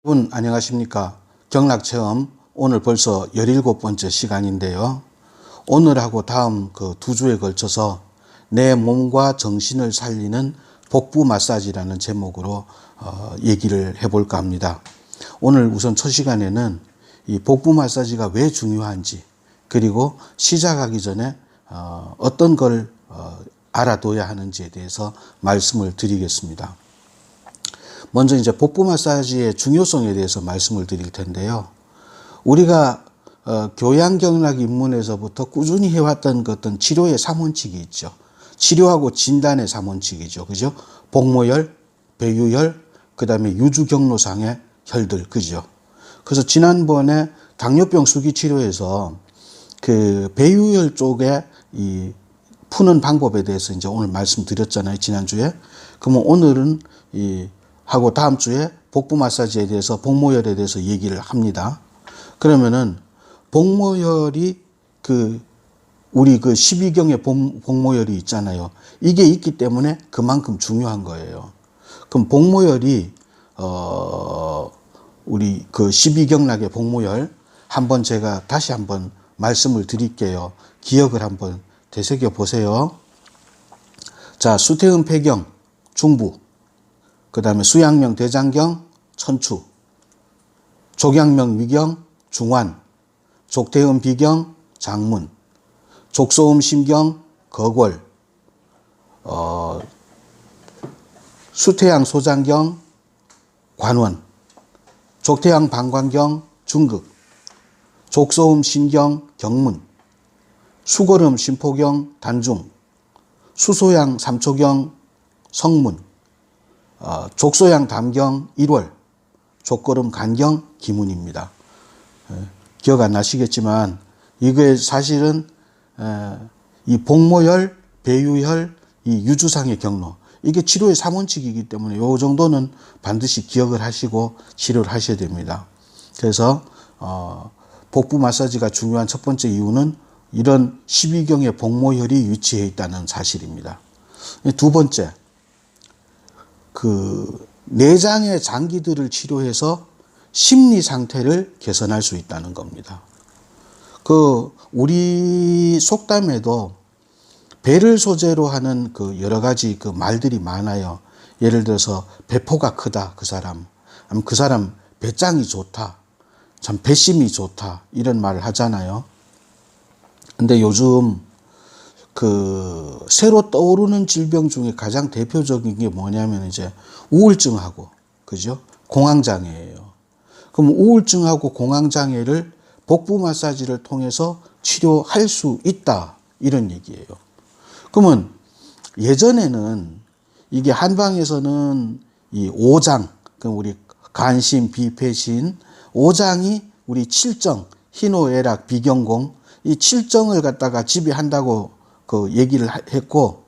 여러분 안녕하십니까. 경락체험 오늘 벌써 17번째 시간인데요. 오늘하고 다음 그 2주에 걸쳐서 내 몸과 정신을 살리는 복부 마사지라는 제목으로 얘기를 해볼까 합니다. 오늘 우선 첫 시간에는 이 복부 마사지가 왜 중요한지, 그리고 시작하기 전에 어떤 걸 알아둬야 하는지에 대해서 말씀을 드리겠습니다. 먼저 이제 복부 마사지의 중요성에 대해서 말씀을 드릴 텐데요. 우리가 교양경락 입문에서부터 꾸준히 해왔던 어떤 치료의 3원칙이 있죠. 치료하고 진단의 3원칙이죠. 그죠? 복모혈, 배유혈, 그 다음에 유주경로상의 혈들, 그죠? 그래서 지난번에 당뇨병 수기 치료에서 그 배유혈 쪽에 이 푸는 방법에 대해서 이제 오늘 말씀드렸잖아요. 지난주에. 그러면 오늘은 하고 다음 주에 복부 마사지에 대해서 복모혈에 대해서 얘기를 합니다. 그러면은 복모혈이 우리 12경의 복모혈이 있잖아요. 이게 있기 때문에 그만큼 중요한 거예요. 그럼 복모혈이 우리 12경락의 복모혈 한번 제가 다시 한번 말씀을 드릴게요. 기억을 한번 되새겨 보세요. 자, 수태음 폐경 중부, 그 다음에 수양명 대장경 천추, 족양명 위경 중환, 족대음 비경 장문, 족소음 심경 거골, 수태양 소장경 관원, 족태양 방광경 중극, 족소음 신경 경문, 수골음 심포경 단중, 수소양 삼초경 성문, 족소양 담경 1월, 족걸음 간경 기문입니다. 기억 안 나시겠지만 이게 사실은 이 복모혈, 배유혈, 이 유주상의 경로, 이게 치료의 3원칙이기 때문에 요 정도는 반드시 기억을 하시고 치료를 하셔야 됩니다. 그래서 복부 마사지가 중요한 첫 번째 이유는 이런 12경의 복모혈이 위치해 있다는 사실입니다. 두 번째, 내장의 장기들을 치료해서 심리 상태를 개선할 수 있다는 겁니다. 우리 속담에도 배를 소재로 하는 여러 가지 말들이 많아요. 예를 들어서 배포가 크다, 그 사람. 아니면 그 사람 배짱이 좋다. 참 배심이 좋다. 이런 말을 하잖아요. 근데 요즘 새로 떠오르는 질병 중에 가장 대표적인 게 뭐냐면 이제 우울증하고, 그죠? 공황장애예요. 그럼 우울증하고 공황장애를 복부 마사지를 통해서 치료할 수 있다, 이런 얘기예요. 그러면 예전에는 이게 한방에서는 이 오장, 우리 간신, 비폐신, 오장이 우리 칠정, 희노애락, 비경공, 이 칠정을 갖다가 지배한다고 얘기를 했고,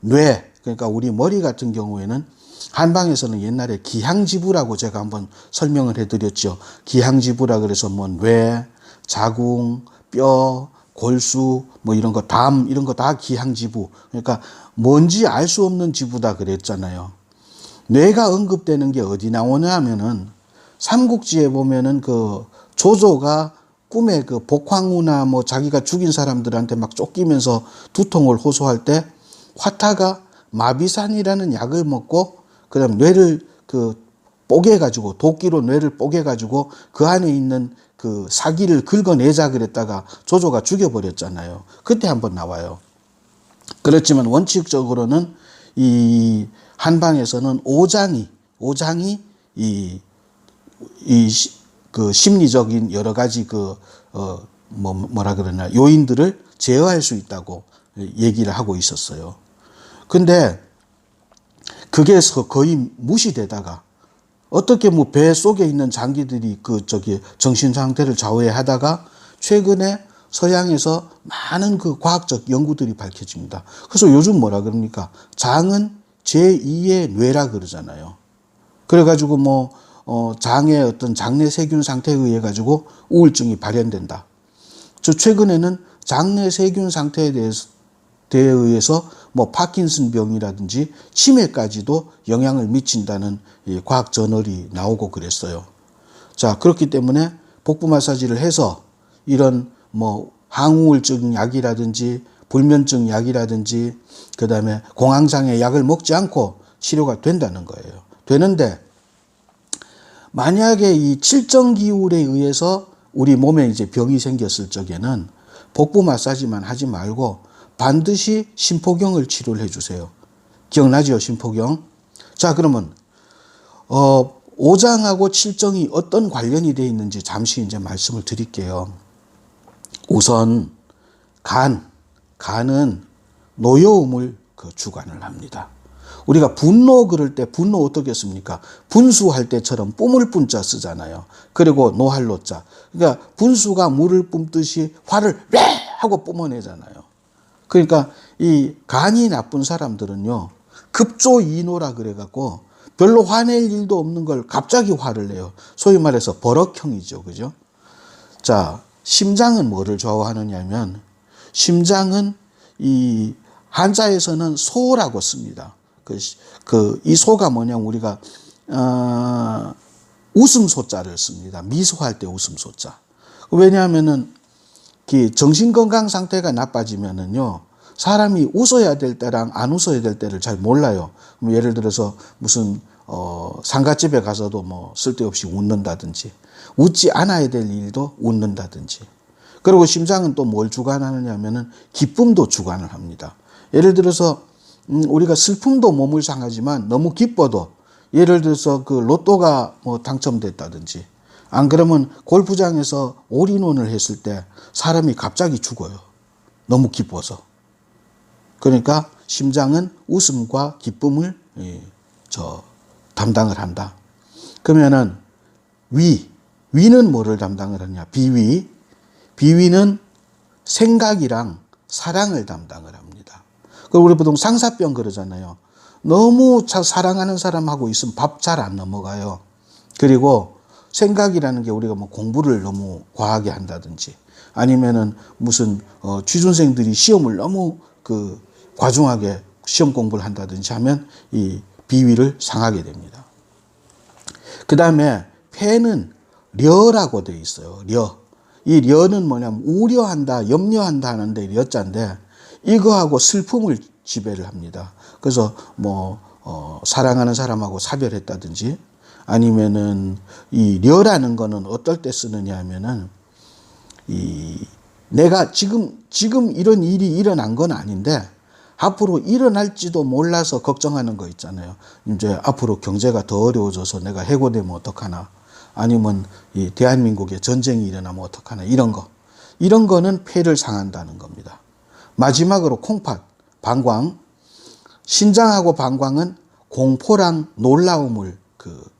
뇌, 그러니까 우리 머리 같은 경우에는 한방에서는 옛날에 기항지부라고 제가 한번 설명을 해드렸죠. 기항지부라 그래서 뇌, 자궁, 뼈, 골수, 이런 거, 담, 이런 거 다 기항지부. 그러니까 뭔지 알 수 없는 지부다 그랬잖아요. 뇌가 언급되는 게 어디 나오냐 하면은 삼국지에 보면은 조조가 꿈에 복황우나 자기가 죽인 사람들한테 막 쫓기면서 두통을 호소할 때 화타가 마비산이라는 약을 먹고 그다음 뇌를 뽀개가지고, 도끼로 뇌를 뽀개가지고 그 안에 있는 사기를 긁어내자 그랬다가 조조가 죽여버렸잖아요. 그때 한번 나와요. 그렇지만 원칙적으로는 이 한방에서는 오장이 심리적인 여러 가지 요인들을 제어할 수 있다고 얘기를 하고 있었어요. 근데 그게 거의 무시되다가 어떻게 배 속에 있는 장기들이 정신 상태를 좌우하다가 최근에 서양에서 많은 과학적 연구들이 밝혀집니다. 그래서 요즘 뭐라 그럽니까? 장은 제2의 뇌라 그러잖아요. 그래가지고 장의 어떤 장내 세균 상태에 의해 가지고 우울증이 발현된다. 최근에는 장내 세균 상태에 의해서 파킨슨 병이라든지 치매까지도 영향을 미친다는 과학 저널이 나오고 그랬어요. 자, 그렇기 때문에 복부 마사지를 해서 이런 뭐 항우울증 약이라든지 불면증 약이라든지 그다음에 공황장애 약을 먹지 않고 치료가 된다는 거예요. 되는데 만약에 이 칠정기울에 의해서 우리 몸에 이제 병이 생겼을 적에는 복부 마사지만 하지 말고 반드시 심포경을 치료를 해주세요. 기억나죠? 심포경. 자, 그러면 오장하고 칠정이 어떤 관련이 되어 있는지 잠시 이제 말씀을 드릴게요. 우선 간은 노여움을 주관을 합니다. 우리가 분노 그럴 때 분노 어떻게 씁니까? 분수할 때처럼 뿜을 뿜자 쓰잖아요. 그리고 노할 노자. 그러니까 분수가 물을 뿜듯이 화를 왜 하고 뿜어내잖아요. 그러니까 이 간이 나쁜 사람들은요, 급조이노라 그래갖고 별로 화낼 일도 없는 걸 갑자기 화를 내요. 소위 말해서 버럭형이죠. 그죠? 자, 심장은 뭐를 좋아하느냐면, 심장은 이 한자에서는 소라고 씁니다. 이 소가 뭐냐면 우리가 웃음소자를 씁니다. 미소할 때 웃음소자. 왜냐하면은 정신건강 상태가 나빠지면은요, 사람이 웃어야 될 때랑 안 웃어야 될 때를 잘 몰라요. 예를 들어서 무슨 상가집에 가서도 뭐 쓸데없이 웃는다든지, 웃지 않아야 될 일도 웃는다든지. 그리고 심장은 또 뭘 주관하느냐 하면은 기쁨도 주관을 합니다. 예를 들어서 우리가 슬픔도 몸을 상하지만 너무 기뻐도, 예를 들어서 그 로또가 뭐 당첨됐다든지, 안 그러면 골프장에서 올인원을 했을 때 사람이 갑자기 죽어요. 너무 기뻐서. 그러니까 심장은 웃음과 기쁨을 담당을 한다. 그러면은 위는 뭐를 담당을 하냐? 비위는 생각이랑 사랑을 담당을 합니다. 그리고 우리 보통 상사병 그러잖아요. 너무 사랑하는 사람하고 있으면 밥 잘 안 넘어가요. 그리고 생각이라는 게 우리가 뭐 공부를 너무 과하게 한다든지, 아니면은 무슨 취준생들이 시험을 너무 과중하게 시험 공부를 한다든지 하면 이 비위를 상하게 됩니다. 그 다음에 폐는 려라고 되어 있어요. 이 려는 뭐냐면 우려한다, 염려한다 하는데 려자인데, 이거하고 슬픔을 지배를 합니다. 그래서 뭐 사랑하는 사람하고 사별했다든지, 아니면은 이 려라는 거는 어떨 때 쓰느냐 하면은 내가 지금 이런 일이 일어난 건 아닌데 앞으로 일어날지도 몰라서 걱정하는 거 있잖아요. 이제 앞으로 경제가 더 어려워져서 내가 해고되면 어떡하나, 아니면 이 대한민국에 전쟁이 일어나면 어떡하나, 이런 거는 폐를 상한다는 겁니다. 마지막으로 콩팥, 방광. 신장하고 방광은 공포랑 놀라움을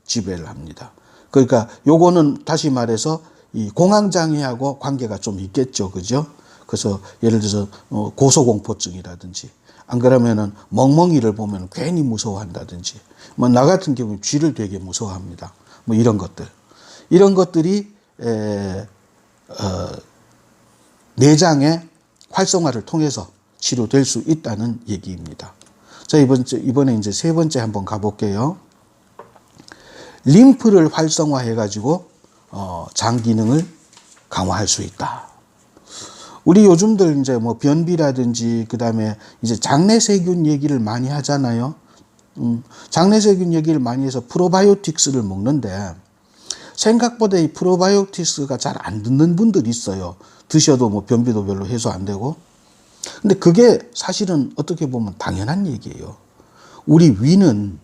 지배를 합니다. 그러니까 요거는 다시 말해서 이 공황장애하고 관계가 좀 있겠죠. 그죠? 그래서 예를 들어서 고소공포증이라든지, 안 그러면은 멍멍이를 보면 괜히 무서워한다든지, 뭐 나 같은 경우는 쥐를 되게 무서워합니다. 뭐 이런 것들이 내장의 활성화를 통해서 치료될 수 있다는 얘기입니다. 자, 이번에 이제 세 번째 한번 가볼게요. 림프를 활성화해가지고 장 기능을 강화할 수 있다. 우리 요즘들 이제 뭐 변비라든지, 그 다음에 이제 장내세균 얘기를 많이 하잖아요. 장내세균 얘기를 많이 해서 프로바이오틱스를 먹는데, 생각보다 이 프로바이오틱스가 잘 안 듣는 분들이 있어요. 드셔도 뭐 변비도 별로 해소 안 되고. 근데 그게 사실은 어떻게 보면 당연한 얘기예요. 우리 위는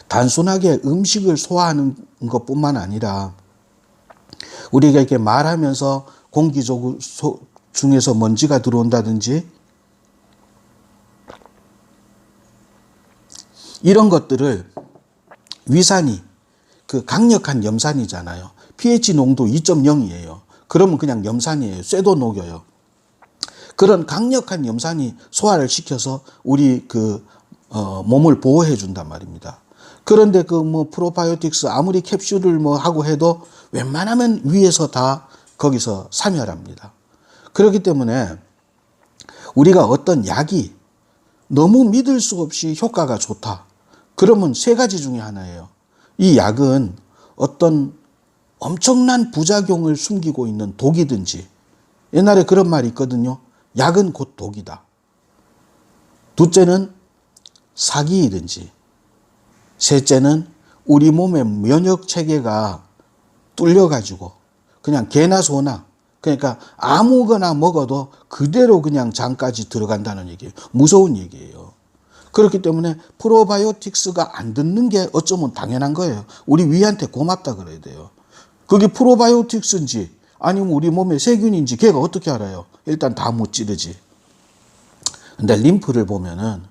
단순하게 음식을 소화하는 것뿐만 아니라, 우리가 이렇게 말하면서 공기 중에서 먼지가 들어온다든지, 이런 것들을 위산이 강력한 염산이잖아요. pH 농도 2.0이에요. 그러면 그냥 염산이에요. 쇠도 녹여요. 그런 강력한 염산이 소화를 시켜서 우리 몸을 보호해 준단 말입니다. 그런데 프로바이오틱스 아무리 캡슐을 하고 해도 웬만하면 위에서 다 거기서 사멸합니다. 그렇기 때문에 우리가 어떤 약이 너무 믿을 수 없이 효과가 좋다. 그러면 세 가지 중에 하나예요. 이 약은 어떤 엄청난 부작용을 숨기고 있는 독이든지, 옛날에 그런 말이 있거든요. 약은 곧 독이다. 둘째는 사기이든지, 셋째는 우리 몸의 면역 체계가 뚫려가지고 그냥 개나 소나, 그러니까 아무거나 먹어도 그대로 그냥 장까지 들어간다는 얘기예요. 무서운 얘기예요. 그렇기 때문에 프로바이오틱스가 안 듣는 게 어쩌면 당연한 거예요. 우리 위한테 고맙다 그래야 돼요. 그게 프로바이오틱스인지 아니면 우리 몸의 세균인지 걔가 어떻게 알아요? 일단 다 못 찌르지. 근데 림프를 보면은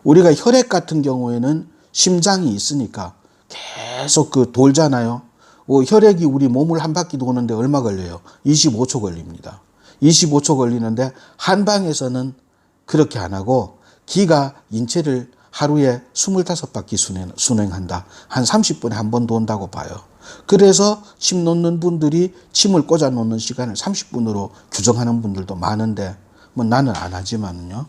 우리가 혈액 같은 경우에는 심장이 있으니까 계속 그 돌잖아요. 혈액이 우리 몸을 한 바퀴 도는데 얼마 걸려요? 25초 걸립니다. 25초 걸리는데 한방에서는 그렇게 안 하고 기가 인체를 하루에 25바퀴 순행한다. 한 30분에 한 번 돈다고 봐요. 그래서 침 놓는 분들이 침을 꽂아 놓는 시간을 30분으로 규정하는 분들도 많은데 뭐 나는 안 하지만요.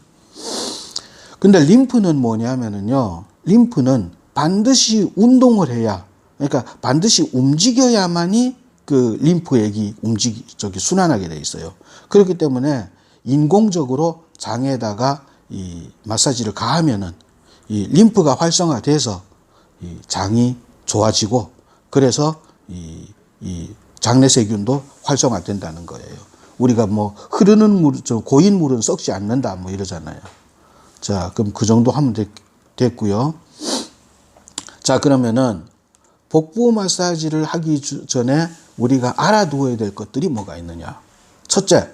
근데 림프는 뭐냐면은요. 림프는 반드시 운동을 해야, 그러니까 반드시 움직여야만이 그 림프액이 순환하게 돼 있어요. 그렇기 때문에 인공적으로 장에다가 이 마사지를 가하면은 이 림프가 활성화돼서 이 장이 좋아지고, 그래서 이 장내 세균도 활성화된다는 거예요. 우리가 뭐 흐르는 물, 고인 물은 썩지 않는다 뭐 이러잖아요. 자, 그럼 그 정도 하면 됐고요. 자, 그러면은 복부 마사지를 하기 전에 우리가 알아두어야 될 것들이 뭐가 있느냐. 첫째,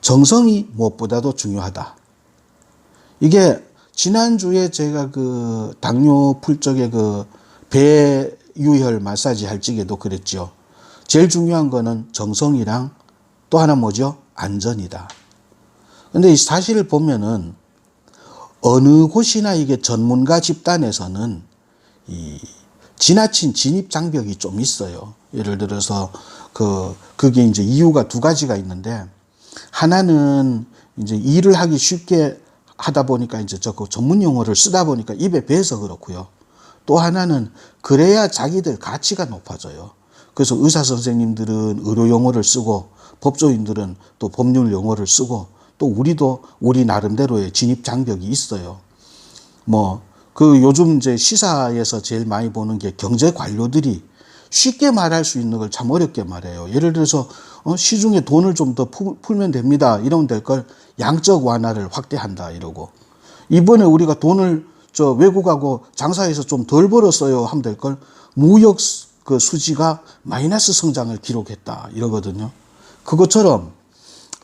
정성이 무엇보다도 중요하다. 이게 지난주에 제가 그 당뇨 풀 적에 그 배유혈 마사지 할 적에도 그랬죠. 제일 중요한 거는 정성이랑 또 하나 뭐죠? 안전이다. 근데 이 사실을 보면은 어느 곳이나 이게 전문가 집단에서는 이 지나친 진입 장벽이 좀 있어요. 예를 들어서 그게 이제 이유가 두 가지가 있는데, 하나는 이제 일을 하기 쉽게 하다 보니까 이제 전문 용어를 쓰다 보니까 입에 배서 그렇고요. 또 하나는 그래야 자기들 가치가 높아져요. 그래서 의사 선생님들은 의료 용어를 쓰고 법조인들은 또 법률 용어를 쓰고 또 우리도 우리 나름대로의 진입 장벽이 있어요. 요즘 이제 시사에서 제일 많이 보는 게 경제 관료들이 쉽게 말할 수 있는 걸 참 어렵게 말해요. 예를 들어서 시중에 돈을 좀 더 풀면 됩니다. 이러면 될 걸 양적 완화를 확대한다 이러고, 이번에 우리가 돈을 외국하고 장사해서 좀 덜 벌었어요 하면 될 걸 무역 그 수지가 마이너스 성장을 기록했다 이러거든요. 그것처럼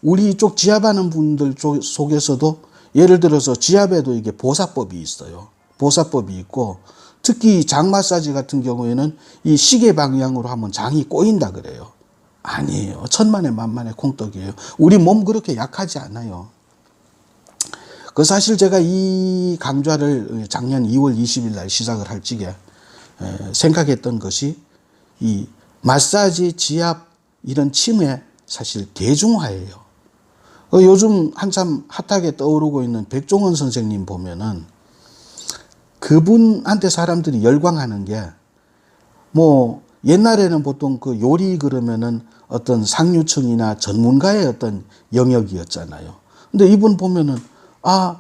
우리 쪽 지압하는 분들 속에서도 예를 들어서 지압에도 이게 보사법이 있어요. 보사법이 있고, 특히 장 마사지 같은 경우에는 이 시계 방향으로 하면 장이 꼬인다 그래요. 아니에요. 천만에 만만의 콩떡이에요. 우리 몸 그렇게 약하지 않아요. 그 사실 제가 이 강좌를 작년 2월 20일 날 시작을 할 적에 생각했던 것이 이 마사지, 지압 이런 침의 사실 대중화예요. 요즘 한참 핫하게 떠오르고 있는 백종원 선생님 보면은 그분한테 사람들이 열광하는 게, 옛날에는 보통 그 요리 그러면은 어떤 상류층이나 전문가의 어떤 영역이었잖아요. 근데 이분 보면은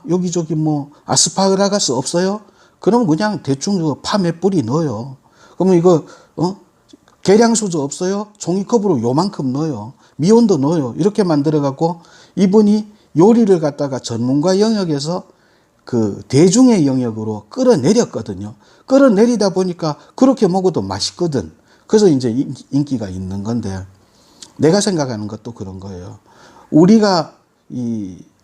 여기저기 아스파라거스 없어요? 그럼 그냥 대충 파 몇 뿌리 넣어요. 그러면 이거 계량수저 없어요? 종이컵으로 요만큼 넣어요. 미온도 넣어요. 이렇게 만들어 갖고 이분이 요리를 갖다가 전문가 영역에서 그 대중의 영역으로 끌어내렸거든요. 끌어내리다 보니까 그렇게 먹어도 맛있거든. 그래서 이제 인기가 있는 건데, 내가 생각하는 것도 그런 거예요. 우리가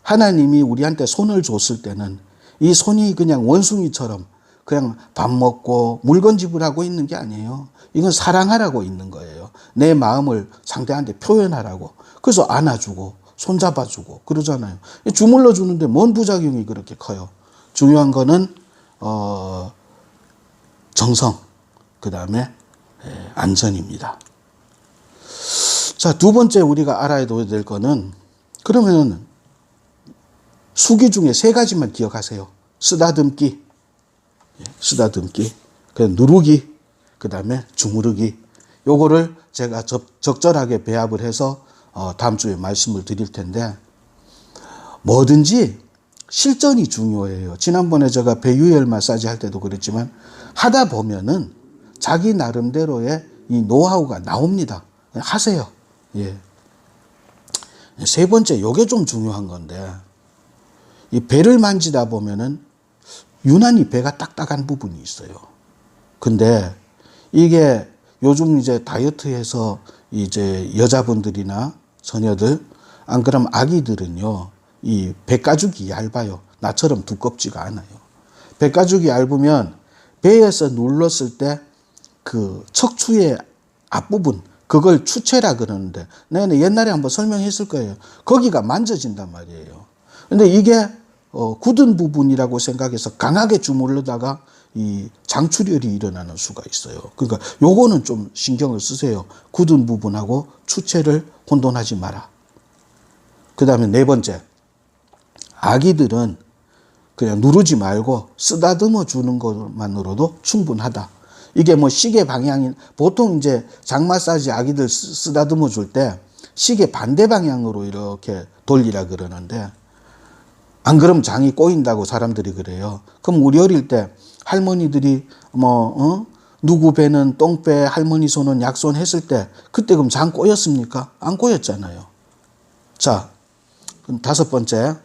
하나님이 우리한테 손을 줬을 때는 이 손이 그냥 원숭이처럼 그냥 밥 먹고 물건집을 하고 있는 게 아니에요. 이건 사랑하라고 있는 거예요. 내 마음을 상대한테 표현하라고. 그래서 안아주고 손잡아주고 그러잖아요. 주물러 주는데 뭔 부작용이 그렇게 커요. 중요한 거는 정성, 그 다음에 안전입니다. 자, 두 번째 우리가 알아야 될 거는, 그러면 수기 중에 세 가지만 기억하세요. 쓰다듬기, 누르기, 그 다음에 주무르기. 요거를 제가 적절하게 배합을 해서 다음 주에 말씀을 드릴 텐데, 뭐든지 실전이 중요해요. 지난번에 제가 배유혈 마사지 할 때도 그랬지만 하다 보면은 자기 나름대로의 이 노하우가 나옵니다. 하세요. 예. 세 번째, 요게 좀 중요한 건데, 이 배를 만지다 보면은 유난히 배가 딱딱한 부분이 있어요. 근데 이게 요즘 이제 다이어트해서 이제 여자분들이나 처녀들, 안 그럼 아기들은요, 이 배가죽이 얇아요. 나처럼 두껍지가 않아요. 배가죽이 얇으면 배에서 눌렀을 때 그 척추의 앞부분, 그걸 추체라 그러는데, 내가 옛날에 한번 설명했을 거예요. 거기가 만져진단 말이에요. 근데 이게 굳은 부분이라고 생각해서 강하게 주물르다가 이 장출혈이 일어나는 수가 있어요. 그러니까 요거는 좀 신경을 쓰세요. 굳은 부분하고 추체를 혼돈하지 마라. 그 다음에 네 번째, 아기들은 그냥 누르지 말고 쓰다듬어 주는 것만으로도 충분하다. 이게 뭐 시계 방향인, 보통 이제 장 마사지 아기들 쓰다듬어 줄 때 시계 반대 방향으로 이렇게 돌리라 그러는데, 안 그러면 장이 꼬인다고 사람들이 그래요. 그럼 우리 어릴 때 할머니들이 누구 배는 똥배, 할머니 손은 약손 했을 때 그때 그럼 장 꼬였습니까? 안 꼬였잖아요. 자, 그럼 다섯 번째,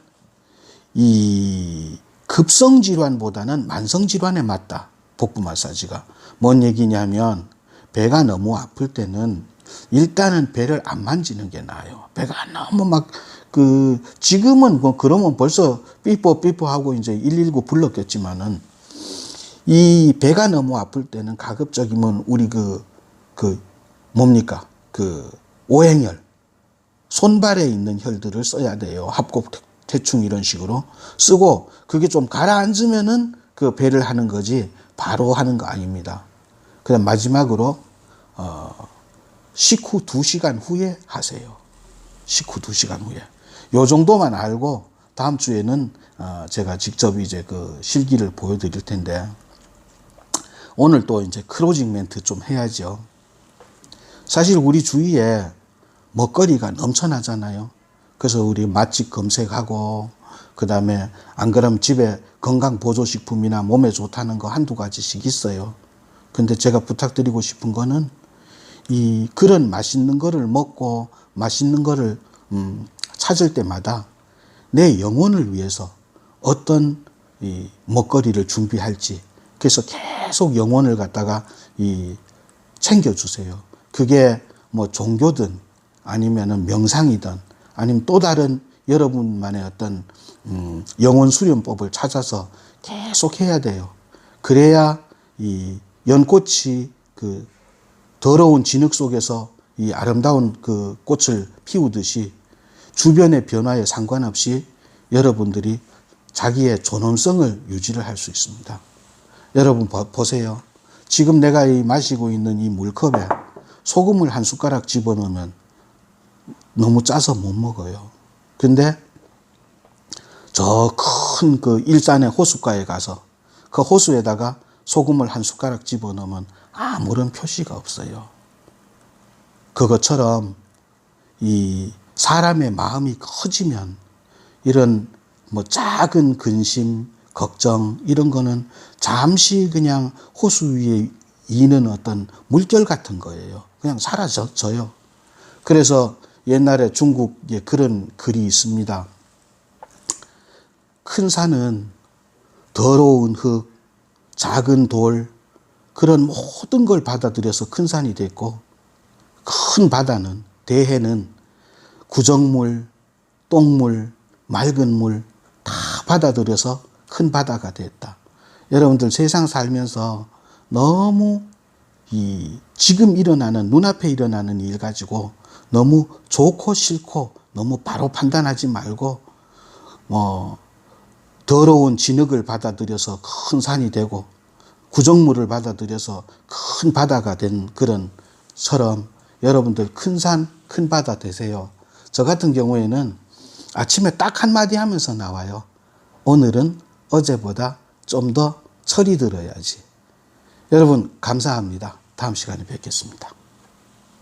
이 급성질환보다는 만성질환에 맞다. 복부 마사지가. 뭔 얘기냐면, 배가 너무 아플 때는 일단은 배를 안 만지는 게 나아요. 배가 너무 지금은 뭐 그러면 벌써 삐뽀 하고 이제 119 불렀겠지만은, 이 배가 너무 아플 때는 가급적이면 우리 뭡니까? 오행혈. 손발에 있는 혈들을 써야 돼요. 합곡, 대충 이런 식으로 쓰고, 그게 좀 가라앉으면은 그 배를 하는 거지 바로 하는 거 아닙니다. 그다음 마지막으로 식후 2시간 후에 하세요. 식후 2시간 후에. 요 정도만 알고 다음 주에는 제가 직접 이제 그 실기를 보여드릴 텐데, 오늘 또 이제 클로징 멘트 좀 해야죠. 사실 우리 주위에 먹거리가 넘쳐나잖아요. 그래서 우리 맛집 검색하고, 그 다음에 안 그러면 집에 건강보조식품이나 몸에 좋다는 거 한두 가지씩 있어요. 근데 제가 부탁드리고 싶은 거는, 그런 맛있는 거를 먹고 맛있는 거를 찾을 때마다 내 영혼을 위해서 어떤 이 먹거리를 준비할지, 그래서 계속 영혼을 갖다가 챙겨주세요. 그게 뭐 종교든 아니면은 명상이든 아니면 또 다른 여러분만의 어떤 영혼 수련법을 찾아서 계속 해야 돼요. 그래야 이 연꽃이 그 더러운 진흙 속에서 이 아름다운 그 꽃을 피우듯이 주변의 변화에 상관없이 여러분들이 자기의 존엄성을 유지를 할 수 있습니다. 여러분 보세요. 지금 내가 마시고 있는 이 물컵에 소금을 한 숟가락 집어넣으면 너무 짜서 못 먹어요. 근데 저 큰 그 일산의 호숫가에 가서 그 호수에다가 소금을 한 숟가락 집어넣으면 아무런 표시가 없어요. 그것처럼 이 사람의 마음이 커지면 이런 뭐 작은 근심, 걱정 이런 거는 잠시 그냥 호수 위에 이는 어떤 물결 같은 거예요. 그냥 사라져요. 그래서 옛날에 중국에 그런 글이 있습니다. 큰 산은 더러운 흙, 작은 돌, 그런 모든 걸 받아들여서 큰 산이 됐고, 큰 바다는, 대해는 구정물, 똥물, 맑은 물 다 받아들여서 큰 바다가 됐다. 여러분들 세상 살면서 너무 지금 일어나는, 눈앞에 일어나는 일 가지고 너무 좋고 싫고 너무 바로 판단하지 말고, 더러운 진흙을 받아들여서 큰 산이 되고 구정물을 받아들여서 큰 바다가 된 그런 처럼 여러분들 큰 산, 큰 바다 되세요. 저 같은 경우에는 아침에 딱 한마디 하면서 나와요. 오늘은 어제보다 좀 더 철이 들어야지. 여러분 감사합니다. 다음 시간에 뵙겠습니다.